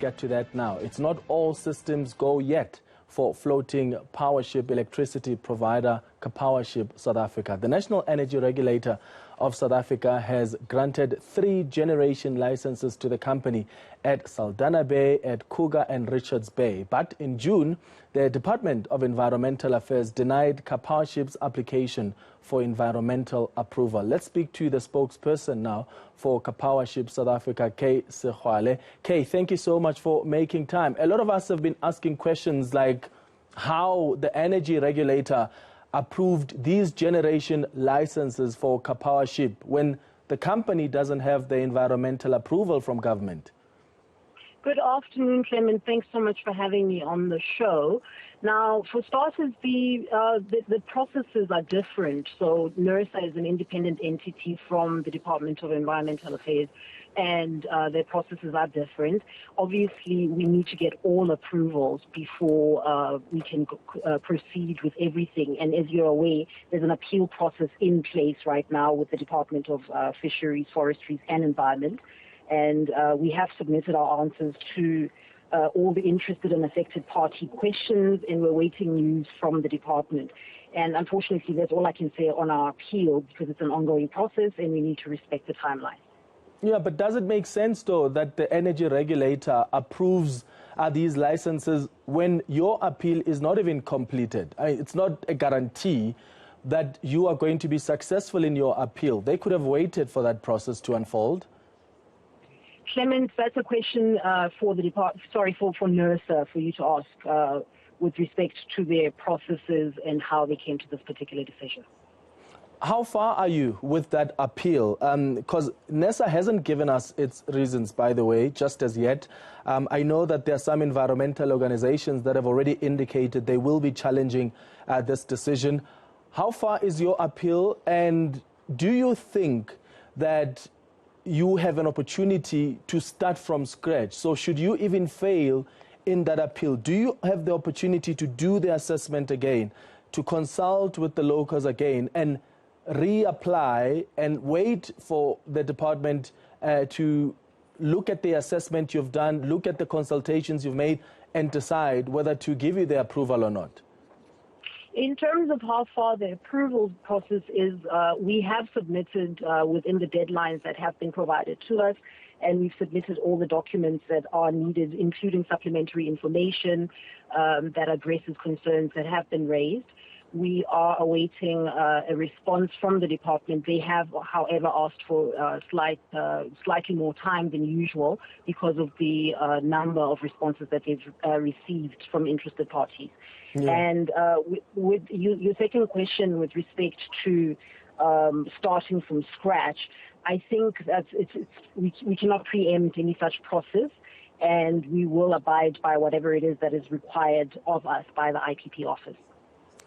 get to that now. It's not all systems go yet for floating power ship electricity provider Karpowership South Africa. The National Energy Regulator of South Africa has granted 3 generation licenses to the company at Saldanha Bay, at Kruger and Richards Bay. But in June, the Department of Environmental Affairs denied Karpowership's application for environmental approval. Let's speak to the spokesperson now for Karpowership South Africa, Kay Sehwale. Kay, thank you so much for making time. A lot of us have been asking questions like how the energy regulator approved these generation licenses for Karpowership when the company doesn't have the environmental approval from government. Good afternoon, Clement. Thanks so much for having me on the show. Now, for starters, the processes are different. So NERSA is an independent entity from the Department of Environmental Affairs, and their processes are different. Obviously, we need to get all approvals before we can proceed with everything. And as you're aware, there's an appeal process in place right now with the Department of Fisheries, Forestries and Environment. And we have submitted our answers to all the interested and affected party questions, and we're waiting news from the department. And unfortunately, that's all I can say on our appeal because it's an ongoing process and we need to respect the timeline. Yeah, but does it make sense, though, that the energy regulator approves these licenses when your appeal is not even completed? It's not a guarantee that you are going to be successful in your appeal. They could have waited for that process to unfold. Clement, that's a question for the for NERSA for you to ask with respect to their processes and how they came to this particular decision. How far are you with that appeal? Because NERSA hasn't given us its reasons, by the way, just as yet. I know that there are some environmental organizations that have already indicated they will be challenging this decision. How far is your appeal, and do you think that you have an opportunity to start from scratch? So should you even fail in that appeal, do you have the opportunity to do the assessment again, to consult with the locals again, and reapply and wait for the department to look at the assessment you've done, look at the consultations you've made, and decide whether to give you the approval or not? In terms of how far the approval process is, we have submitted within the deadlines that have been provided to us, and we've submitted all the documents that are needed, including supplementary information that addresses concerns that have been raised. We are awaiting a response from the department. They have, however, asked for slightly more time than usual because of the number of responses that they've received from interested parties. Yeah. And with your second question with respect to starting from scratch, I think that we cannot preempt any such process, and we will abide by whatever it is that is required of us by the IPP office.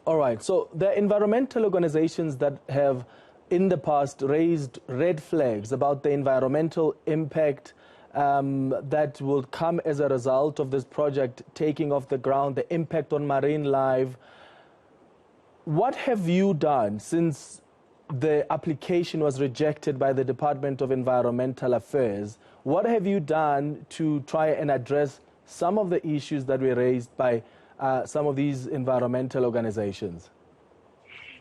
All right. So the environmental organizations that have in the past raised red flags about the environmental impact that will come as a result of this project taking off the ground, the impact on marine life. What have you done since the application was rejected by the Department of Environmental Affairs? What have you done to try and address some of the issues that were raised by some of these environmental organizations?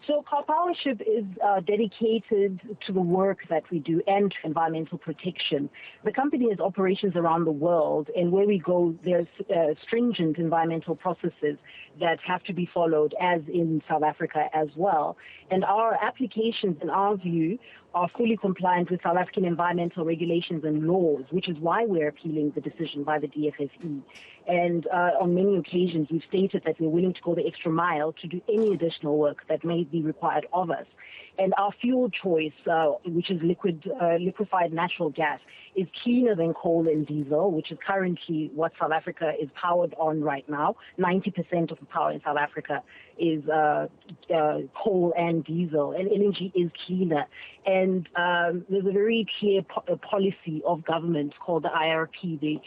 So Karpowership is dedicated to the work that we do and to environmental protection. The company has operations around the world, and where we go, there's stringent environmental processes that have to be followed, as in South Africa as well. And our applications, in our view, are fully compliant with South African environmental regulations and laws, which is why we're appealing the decision by the DFSE. And on many occasions, we've stated that we're willing to go the extra mile to do any additional work that may be required of us. And our fuel choice, which is liquefied natural gas, is cleaner than coal and diesel, which is currently what South Africa is powered on right now. 90% of the power in South Africa is coal and diesel, and LNG is cleaner. And there's a very clear policy of government called the IRP, the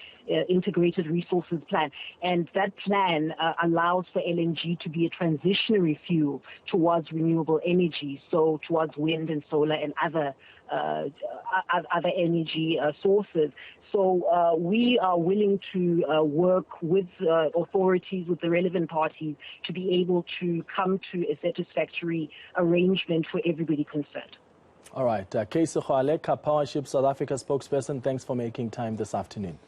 Integrated Resources Plan. And that plan allows for LNG to be a transitionary fuel towards renewable energy, so towards wind and solar and other other energy sources. So we are willing to work with authorities, with the relevant parties, to be able to come to a satisfactory arrangement for everybody concerned. All right. Karpowership South Africa spokesperson, thanks for making time this afternoon.